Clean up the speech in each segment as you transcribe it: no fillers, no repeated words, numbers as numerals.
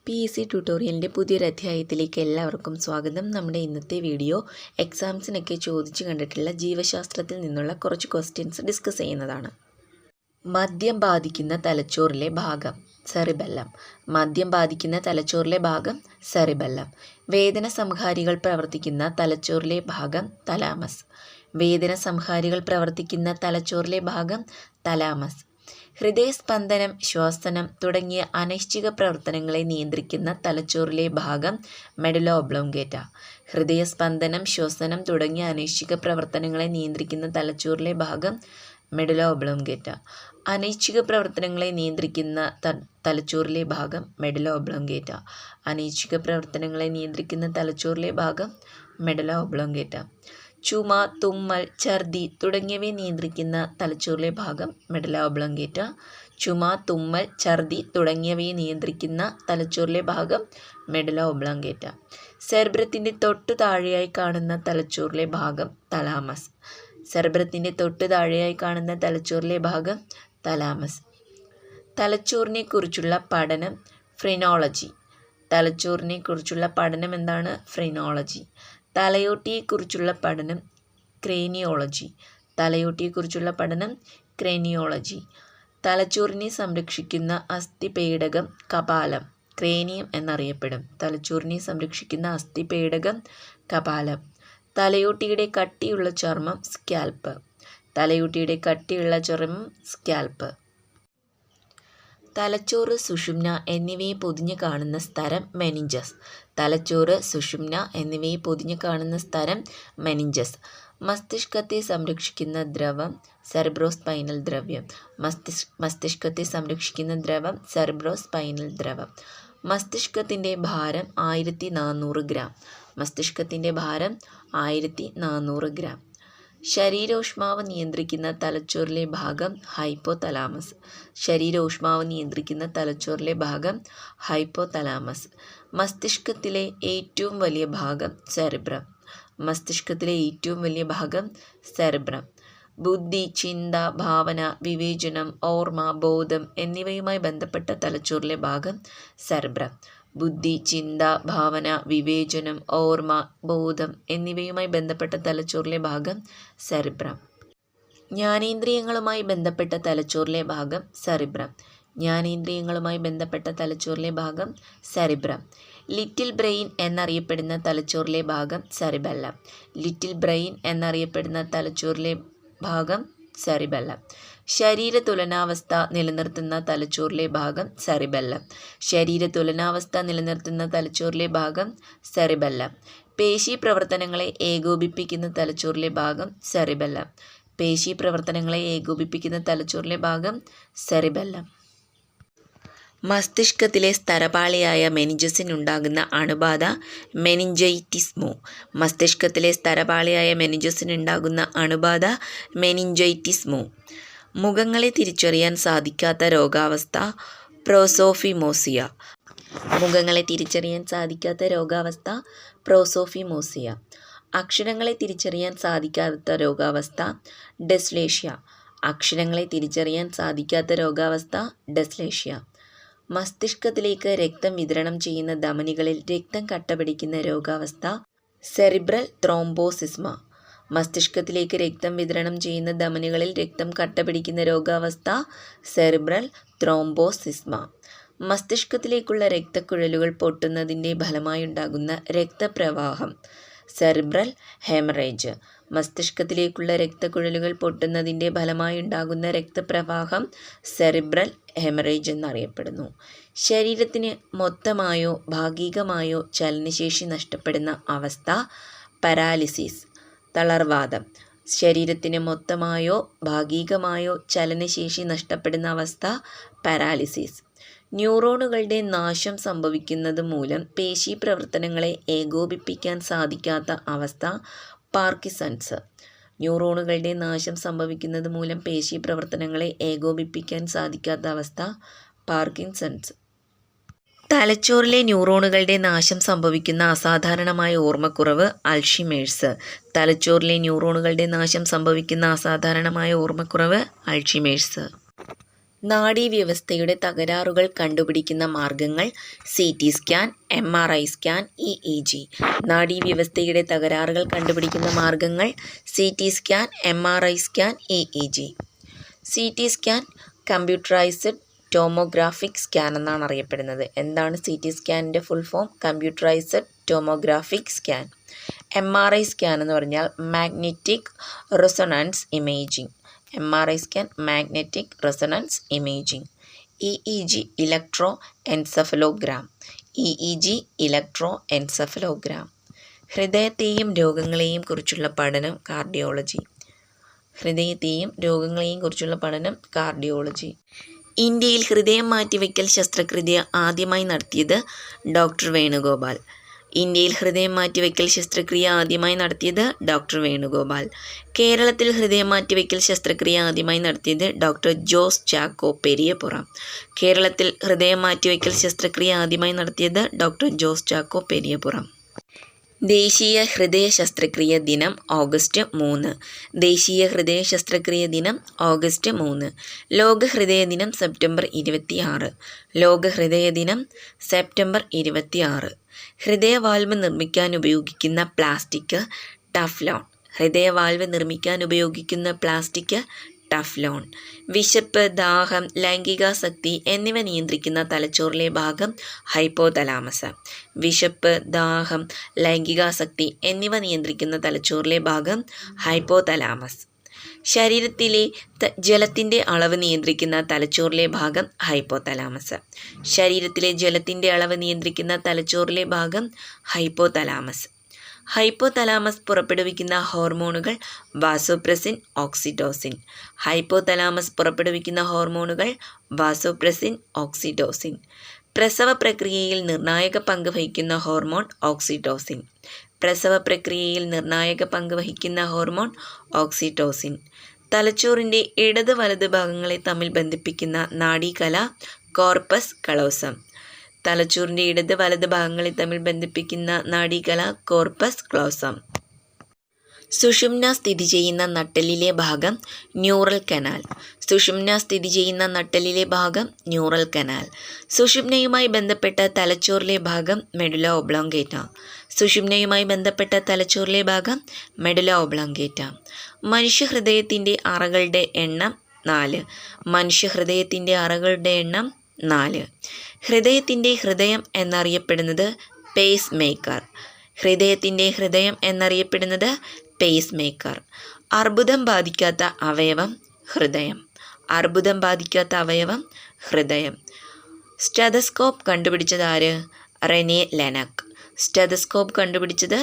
PSC ട്യൂട്ടോറിയലിൻ്റെ പുതിയൊരു അധ്യായത്തിലേക്ക് എല്ലാവർക്കും സ്വാഗതം. നമ്മുടെ ഇന്നത്തെ വീഡിയോ എക്സാംസിനൊക്കെ ചോദിച്ചു കണ്ടിട്ടുള്ള ജീവശാസ്ത്രത്തിൽ നിന്നുള്ള കുറച്ച് ക്വസ്റ്റ്യൻസ് ഡിസ്കസ് ചെയ്യുന്നതാണ്. മദ്യം ബാധിക്കുന്ന തലച്ചോറിലെ ഭാഗം സെറിബെല്ലം. മദ്യം ബാധിക്കുന്ന തലച്ചോറിലെ ഭാഗം സെറിബെല്ലം. വേദന സംഹാരികൾ പ്രവർത്തിക്കുന്ന തലച്ചോറിലെ ഭാഗം തലാമസ്. വേദന സംഹാരികൾ പ്രവർത്തിക്കുന്ന തലച്ചോറിലെ ഭാഗം തലാമസ്. ഹൃദയസ്പന്ദനം, ശ്വസനം തുടങ്ങിയ അനൈച്ഛിക പ്രവർത്തനങ്ങളെ നിയന്ത്രിക്കുന്ന തലച്ചോറിലെ ഭാഗം മെഡുല ഒബ്ലോംഗേറ്റ. ഹൃദയസ്പന്ദനം, ശ്വസനം തുടങ്ങിയ അനൈച്ഛിക പ്രവർത്തനങ്ങളെ നിയന്ത്രിക്കുന്ന തലച്ചോറിലെ ഭാഗം മെഡുല ഒബ്ലോംഗേറ്റ. അനൈച്ഛിക പ്രവർത്തനങ്ങളെ നിയന്ത്രിക്കുന്ന തലച്ചോറിലെ ഭാഗം മെഡുല ഒബ്ലോംഗേറ്റ. അനൈച്ഛിക പ്രവർത്തനങ്ങളെ നിയന്ത്രിക്കുന്ന തലച്ചോറിലെ ഭാഗം മെഡുല ഒബ്ലോംഗേറ്റ. ചുമ, തുമ്മൽ, ഛർദി തുടങ്ങിയവയെ നിയന്ത്രിക്കുന്ന തലച്ചോറിലെ ഭാഗം മെഡുല ഒബ്ലോംഗേറ്റ. ചുമ, തുമ്മൽ, ഛർദി തുടങ്ങിയവയെ നിയന്ത്രിക്കുന്ന തലച്ചോറിലെ ഭാഗം മെഡുല ഒബ്ലോംഗേറ്റ. സെറിബ്രത്തിൻ്റെ തൊട്ടു താഴെയായി കാണുന്ന തലച്ചോറിലെ ഭാഗം തലാമസ്. സെറിബ്രത്തിൻ്റെ തൊട്ടു താഴെയായി കാണുന്ന തലച്ചോറിലെ ഭാഗം തലാമസ്. തലച്ചോറിനെക്കുറിച്ചുള്ള പഠനം ഫ്രീനോളജി. തലച്ചോറിനെക്കുറിച്ചുള്ള പഠനം എന്താണ്? ഫ്രീനോളജി. തലയോട്ടിയെക്കുറിച്ചുള്ള പഠനം ക്രേനിയോളജി. തലയോട്ടിയെക്കുറിച്ചുള്ള പഠനം ക്രേനിയോളജി. തലച്ചോറിനെ സംരക്ഷിക്കുന്ന അസ്ഥിപേടകം കപാലം, ക്രേനിയം എന്നറിയപ്പെടും. തലച്ചോറിനെ സംരക്ഷിക്കുന്ന അസ്ഥിപേടകം കപാലം. തലയോട്ടിയുടെ കട്ടിയുള്ള ചർമ്മം സ്കാൽപ്പ്. തലയോട്ടിയുടെ കട്ടിയുള്ള ചർമ്മം സ്കാൽപ്പ്. തലച്ചോറ്, സുഷുമ്ന എന്നിവയെ പൊതിഞ്ഞു കാണുന്ന സ്ഥലം മെനിഞ്ചസ്. തലച്ചോറ്, സുഷുമ്ന എന്നിവയെ പൊതിഞ്ഞു കാണുന്ന സ്ഥലം മെനിഞ്ചസ്. മസ്തിഷ്കത്തെ സംരക്ഷിക്കുന്ന ദ്രവം സെറിബ്രോസ്പൈനൽ ദ്രവ്യം. മസ്തിഷ്കത്തെ സംരക്ഷിക്കുന്ന ദ്രവം സെറിബ്രോസ്പൈനൽ ദ്രവം. മസ്തിഷ്കത്തിൻ്റെ ഭാരം 1400 ഗ്രാം. മസ്തിഷ്കത്തിൻ്റെ ഭാരം 1400 ഗ്രാം. ശരീരോഷ്മാവ് നിയന്ത്രിക്കുന്ന തലച്ചോറിലെ ഭാഗം ഹൈപ്പോതലാമസ്. ശരീരോഷ്മാവ് നിയന്ത്രിക്കുന്ന തലച്ചോറിലെ ഭാഗം ഹൈപ്പോതലാമസ്. മസ്തിഷ്കത്തിലെ ഏറ്റവും വലിയ ഭാഗം സെറിബ്രം. മസ്തിഷ്കത്തിലെ ഏറ്റവും വലിയ ഭാഗം സെറിബ്രം. ബുദ്ധി, ചിന്ത, ഭാവന, വിവേചനം, ഓർമ്മ, ബോധം എന്നിവയുമായി ബന്ധപ്പെട്ട തലച്ചോറിലെ ഭാഗം സെറിബ്രം. ബുദ്ധി, ചിന്ത, ഭാവന, വിവേചനം, ഓർമ്മ, ബോധം എന്നിവയുമായി ബന്ധപ്പെട്ട തലച്ചോറിലെ ഭാഗം സെറിബ്രം. ജ്ഞാനേന്ദ്രിയങ്ങളുമായി ബന്ധപ്പെട്ട തലച്ചോറിലെ ഭാഗം സെറിബ്രം. ജ്ഞാനേന്ദ്രിയങ്ങളുമായി ബന്ധപ്പെട്ട തലച്ചോറിലെ ഭാഗം സെറിബ്രം. ലിറ്റിൽ ബ്രെയിൻ എന്നറിയപ്പെടുന്ന തലച്ചോറിലെ ഭാഗം സെറിബെല്ലം. ലിറ്റിൽ ബ്രെയിൻ എന്നറിയപ്പെടുന്ന തലച്ചോറിലെ ഭാഗം സെറിബെല്ലം. ശരീര തുലനാവസ്ഥ നിലനിർത്തുന്ന തലച്ചോറിലെ ഭാഗം സെറിബെല്ലം. ശരീര തുലനാവസ്ഥ നിലനിർത്തുന്ന തലച്ചോറിലെ ഭാഗം സെറിബെല്ലം. പേശി പ്രവർത്തനങ്ങളെ ഏകോപിപ്പിക്കുന്ന തലച്ചോറിലെ ഭാഗം സെറിബെല്ലം. പേശി പ്രവർത്തനങ്ങളെ ഏകോപിപ്പിക്കുന്ന തലച്ചോറിലെ ഭാഗം സെറിബെല്ലം. മസ്തിഷ്കത്തിലെ സ്തരപാളിയായ മെനിഞ്ചസിനുണ്ടാകുന്ന അണുബാധ മെനിഞ്ചൈറ്റിസ്മോ. മസ്തിഷ്കത്തിലെ സ്തരപാളിയായ മെനിഞ്ചസിനുണ്ടാകുന്ന അണുബാധ മെനിഞ്ചൈറ്റിസ്മോ. മുഖങ്ങളെ തിരിച്ചറിയാൻ സാധിക്കാത്ത രോഗാവസ്ഥ പ്രോസോഫിമോസിയ. മുഖങ്ങളെ തിരിച്ചറിയാൻ സാധിക്കാത്ത രോഗാവസ്ഥ പ്രോസോഫിമോസിയ. അക്ഷരങ്ങളെ തിരിച്ചറിയാൻ സാധിക്കാത്ത രോഗാവസ്ഥ ഡെസ്ലേഷ്യ. അക്ഷരങ്ങളെ തിരിച്ചറിയാൻ സാധിക്കാത്ത രോഗാവസ്ഥ ഡെസ്ലേഷ്യ. മസ്തിഷ്കത്തിലേക്ക് രക്തം വിതരണം ചെയ്യുന്ന ധമനികളിൽ രക്തം കട്ടപിടിക്കുന്ന രോഗാവസ്ഥ സെറിബ്രൽ ത്രോംബോസിസ്മ. മസ്തിഷ്കത്തിലേക്ക് രക്തം വിതരണം ചെയ്യുന്ന ധമനികളിൽ രക്തം കട്ടപിടിക്കുന്ന രോഗാവസ്ഥ സെറിബ്രൽ ത്രോംബോസിസ്മ. മസ്തിഷ്കത്തിലേക്കുള്ള രക്തക്കുഴലുകൾ പൊട്ടുന്നതിൻ്റെ ഫലമായുണ്ടാകുന്ന രക്തപ്രവാഹം സെറിബ്രൽ ഹെമറേജ്. മസ്തിഷ്കത്തിലേക്കുള്ള രക്തക്കുഴലുകൾ പൊട്ടുന്നതിൻ്റെ ഫലമായുണ്ടാകുന്ന രക്തപ്രവാഹം സെറിബ്രൽ ഹെമറേജ് എന്നറിയപ്പെടുന്നു. ശരീരത്തിന് മൊത്തമായോ ഭാഗികമായോ ചലനശേഷി നഷ്ടപ്പെടുന്ന അവസ്ഥ പരാലിസിസ്, തളർവാദം. ശരീരത്തിന് മൊത്തമായോ ഭാഗികമായോ ചലനശേഷി നഷ്ടപ്പെടുന്ന അവസ്ഥ പാരാലിസിസ്. ന്യൂറോണുകളുടെ നാശം സംഭവിക്കുന്നത് മൂലം പേശി പ്രവർത്തനങ്ങളെ ഏകോപിപ്പിക്കാൻ സാധിക്കാത്ത അവസ്ഥ പാർക്കിൻസൺസ്. ന്യൂറോണുകളുടെ നാശം സംഭവിക്കുന്നത് മൂലം പേശി പ്രവർത്തനങ്ങളെ ഏകോപിപ്പിക്കാൻ സാധിക്കാത്ത അവസ്ഥ പാർക്കിൻസൺസ്. തലച്ചോറിലെ ന്യൂറോണുകളുടെ നാശം സംഭവിക്കുന്ന അസാധാരണമായ ഓർമ്മക്കുറവ് അൾഷിമേഴ്സ്. തലച്ചോറിലെ ന്യൂറോണുകളുടെ നാശം സംഭവിക്കുന്ന അസാധാരണമായ ഓർമ്മക്കുറവ് അൾഷിമേഴ്സ്. നാഡീവ്യവസ്ഥയുടെ തകരാറുകൾ കണ്ടുപിടിക്കുന്ന മാർഗങ്ങൾ CT scan, MRI scan, EEG. നാഡീവ്യവസ്ഥയുടെ തകരാറുകൾ കണ്ടുപിടിക്കുന്ന മാർഗങ്ങൾ CT scan, MRI scan, EEG. CT scan computerised tomographic scan എന്നാണ് അറിയപ്പെടുന്നത്. എന്താണ് CT സ്കാനിൻ്റെ full form? Computerised tomographic scan. MRI scan എന്ന് പറഞ്ഞാൽ magnetic resonance imaging. MRI scan magnetic resonance imaging. EEG electroencephalogram. EEG electroencephalogram. ഹൃദയത്തെയും രോഗങ്ങളെയും കുറിച്ചുള്ള പഠനം കാർഡിയോളജി. ഹൃദയത്തെയും രോഗങ്ങളെയും കുറിച്ചുള്ള പഠനം കാർഡിയോളജി. ഇന്ത്യയിൽ ഹൃദയം മാറ്റിവെക്കൽ ശസ്ത്രക്രിയ ആദ്യമായി നടത്തിയത് ഡോക്ടർ വേണുഗോപാൽ. ഇന്ത്യയിൽ ഹൃദയം മാറ്റിവെക്കൽ ശസ്ത്രക്രിയ ആദ്യമായി നടത്തിയത് ഡോക്ടർ വേണുഗോപാൽ. കേരളത്തിൽ ഹൃദയം മാറ്റിവെക്കൽ ശസ്ത്രക്രിയ ആദ്യമായി നടത്തിയത് ഡോക്ടർ ജോസ് ചാക്കോ പെരിയപുറം. കേരളത്തിൽ ഹൃദയം മാറ്റിവെക്കൽ ശസ്ത്രക്രിയ ആദ്യമായി നടത്തിയത് ഡോക്ടർ ജോസ് ചാക്കോ പെരിയപുറം. ദേശീയ ഹൃദയ ശസ്ത്രക്രിയ ദിനം ഓഗസ്റ്റ് 3. ദേശീയ ഹൃദയ ശസ്ത്രക്രിയ ദിനം ഓഗസ്റ്റ് 3. ലോക ഹൃദയ ദിനം സെപ്റ്റംബർ 26. ലോക ഹൃദയ ദിനം സെപ്റ്റംബർ 26. ഹൃദയവാൽവ് നിർമ്മിക്കാൻ ഉപയോഗിക്കുന്ന പ്ലാസ്റ്റിക് ടഫ്ലോൺ. ഹൃദയവാൽവ് നിർമ്മിക്കാൻ ഉപയോഗിക്കുന്ന പ്ലാസ്റ്റിക് ടഫ്ലോൺ. വിശപ്പ്, ദാഹം, ലൈംഗികാസക്തി എന്നിവ നിയന്ത്രിക്കുന്ന തലച്ചോറിലെ ഭാഗം ഹൈപ്പോതലാമസ്. വിശപ്പ്, ദാഹം, ലൈംഗികാസക്തി എന്നിവ നിയന്ത്രിക്കുന്ന തലച്ചോറിലെ ഭാഗം ഹൈപ്പോതലാമസ്. ശരീരത്തിലെ ജലത്തിൻ്റെ അളവ് നിയന്ത്രിക്കുന്ന തലച്ചോറിലെ ഭാഗം ഹൈപ്പോതലാമസ്. ശരീരത്തിലെ ജലത്തിൻ്റെ അളവ് നിയന്ത്രിക്കുന്ന തലച്ചോറിലെ ഭാഗം ഹൈപ്പോതലാമസ്. ഹൈപ്പോതലാമസ് പുറപ്പെടുവിക്കുന്ന ഹോർമോണുകൾ വാസോപ്രസിൻ, ഓക്സിറ്റോസിൻ. ഹൈപ്പോതലാമസ് പുറപ്പെടുവിക്കുന്ന ഹോർമോണുകൾ വാസോപ്രസിൻ, ഓക്സിറ്റോസിൻ. പ്രസവ പ്രക്രിയയിൽ നിർണായക പങ്ക് വഹിക്കുന്ന ഹോർമോൺ ഓക്സിറ്റോസിൻ. പ്രസവ പ്രക്രിയയിൽ നിർണായക പങ്ക് വഹിക്കുന്ന ഹോർമോൺ ഓക്സിറ്റോസിൻ. തലച്ചോറിൻ്റെ ഇടത് വലത് ഭാഗങ്ങളെ തമ്മിൽ ബന്ധിപ്പിക്കുന്ന നാഡീകല കോർപ്പസ് കലോസം. തലച്ചോറിൻ്റെ ഇടത് വലത് ഭാഗങ്ങളെ തമ്മിൽ ബന്ധിപ്പിക്കുന്ന നാഡീകല കോർപ്പസ് ക്ലോസം. സുഷുമ്ന സ്ഥിതി ചെയ്യുന്ന നട്ടെല്ലിലെ ഭാഗം ന്യൂറൽ കനാൽ. സുഷുമ്ന സ്ഥിതി ചെയ്യുന്ന നട്ടെല്ലിലെ ഭാഗം ന്യൂറൽ കനാൽ. സുഷുമ്നയുമായി ബന്ധപ്പെട്ട തലച്ചോറിലെ ഭാഗം മെഡുല ഒബ്ലോങ്കേറ്റ. സുഷുമ്നയുമായി ബന്ധപ്പെട്ട തലച്ചോറിലെ ഭാഗം മെഡുല ഒബ്ലോങ്കേറ്റ. മനുഷ്യഹൃദയത്തിൻ്റെ അറകളുടെ എണ്ണം 4. മനുഷ്യഹൃദയത്തിൻ്റെ അറകളുടെ എണ്ണം 4. ഹൃദയത്തിൻ്റെ ഹൃദയം എന്നറിയപ്പെടുന്നത് പേസ് മേക്കർ. ഹൃദയത്തിൻ്റെ ഹൃദയം എന്നറിയപ്പെടുന്നത് പേസ് മേക്കർ. അർബുദം ബാധിക്കാത്ത അവയവം ഹൃദയം. അർബുദം ബാധിക്കാത്ത അവയവം ഹൃദയം. സ്റ്റെതസ്കോപ്പ് കണ്ടുപിടിച്ചത് ആര്? Rene Laennec. സ്റ്റെതസ്കോപ്പ് കണ്ടുപിടിച്ചത്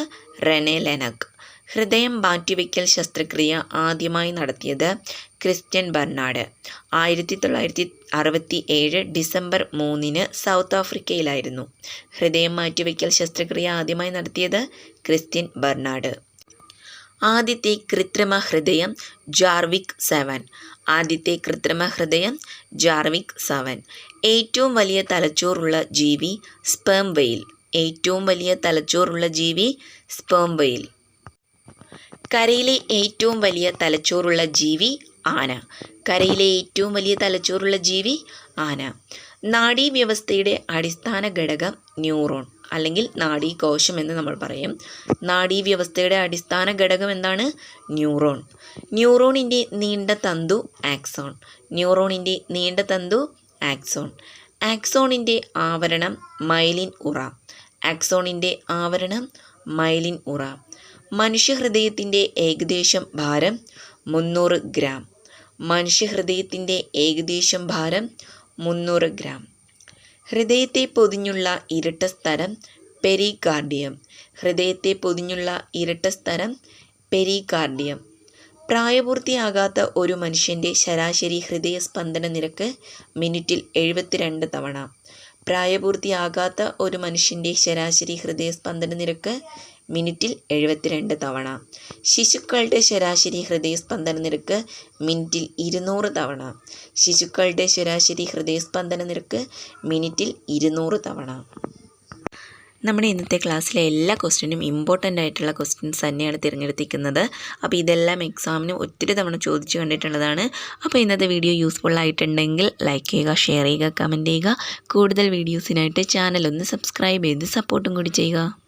റെനെ ലെനക്. ഹൃദയം മാറ്റിവെക്കൽ ശസ്ത്രക്രിയ ആദ്യമായി നടത്തിയത് ക്രിസ്റ്റ്യൻ ബർണാഡ്. 1967 ഡിസംബർ 3 സൗത്ത് ആഫ്രിക്കയിലായിരുന്നു ഹൃദയം മാറ്റിവെക്കൽ ശസ്ത്രക്രിയ ആദ്യമായി നടത്തിയത് ക്രിസ്റ്റ്യൻ ബർണാഡ്. ആദ്യത്തെ കൃത്രിമ ഹൃദയം ജാർവിക് 7. ആദ്യത്തെ കൃത്രിമ ഹൃദയം ജാർവിക് 7. ഏറ്റവും വലിയ തലച്ചോറുള്ള ജീവി സ്പേം വെയിൽ. ഏറ്റവും വലിയ തലച്ചോറുള്ള ജീവി സ്പേം വെയിൽ. കരയിലെ ഏറ്റവും വലിയ തലച്ചോറുള്ള ജീവി ആന. കരയിലെ ഏറ്റവും വലിയ തലച്ചോറുള്ള ജീവി ആന. നാഡീവ്യവസ്ഥയുടെ അടിസ്ഥാന ഘടകം ന്യൂറോൺ അല്ലെങ്കിൽ നാഡീകോശം എന്ന് നമ്മൾ പറയും. നാഡീവ്യവസ്ഥയുടെ അടിസ്ഥാന ഘടകം എന്താണ്? ന്യൂറോൺ. ന്യൂറോണിൻ്റെ നീണ്ട തന്തു ആക്സോൺ. ന്യൂറോണിൻ്റെ നീണ്ട തന്തു ആക്സോൺ. ആക്സോണിൻ്റെ ആവരണം മൈലിൻ ഉറ. ആക്സോണിൻ്റെ ആവരണം മൈലിൻ ഉറ. മനുഷ്യഹൃദയത്തിൻ്റെ ഏകദേശം ഭാരം 300 ഗ്രാം. മനുഷ്യഹൃദയത്തിൻ്റെ ഏകദേശം ഭാരം 300 ഗ്രാം. ഹൃദയത്തെ പൊതിഞ്ഞുള്ള ഇരട്ട സ്ഥലം പെരികാർഡിയം. ഹൃദയത്തെ പൊതിഞ്ഞുള്ള ഇരട്ട സ്ഥലം പെരികാർഡിയം. പ്രായപൂർത്തിയാകാത്ത ഒരു മനുഷ്യൻ്റെ ശരാശരി ഹൃദയസ്പന്ദന നിരക്ക് മിനിറ്റിൽ 72 തവണ. പ്രായപൂർത്തിയാകാത്ത ഒരു മനുഷ്യൻ്റെ ശരാശരി ഹൃദയസ്പന്ദന നിരക്ക് മിനിറ്റിൽ 72 തവണ. ശിശുക്കളുടെ ശരാശരി ഹൃദയസ്പന്ദന നിരക്ക് മിനിറ്റിൽ 200 തവണ. ശിശുക്കളുടെ ശരാശരി ഹൃദയസ്പന്ദന നിരക്ക് മിനിറ്റിൽ 200 തവണ. നമ്മുടെ ഇന്നത്തെ ക്ലാസ്സിലെ എല്ലാ ക്വസ്റ്റ്യനും ഇമ്പോർട്ടൻ്റ് ആയിട്ടുള്ള ക്വസ്റ്റ്യൻസ് തന്നെയാണ് തിരഞ്ഞെടുത്തിരിക്കുന്നത്. അപ്പോൾ ഇതെല്ലാം എക്സാമിന് ഒത്തിരി തവണ ചോദിച്ചു കണ്ടിട്ടുള്ളതാണ്. അപ്പോൾ ഇന്നത്തെ വീഡിയോ യൂസ്ഫുൾ ആയിട്ടുണ്ടെങ്കിൽ ലൈക്ക് ചെയ്യുക, ഷെയർ ചെയ്യുക, കമൻറ്റ് ചെയ്യുക. കൂടുതൽ വീഡിയോസിനായിട്ട് ചാനൽ ഒന്ന് സബ്സ്ക്രൈബ് ചെയ്ത് സപ്പോർട്ടും കൂടി ചെയ്യുക.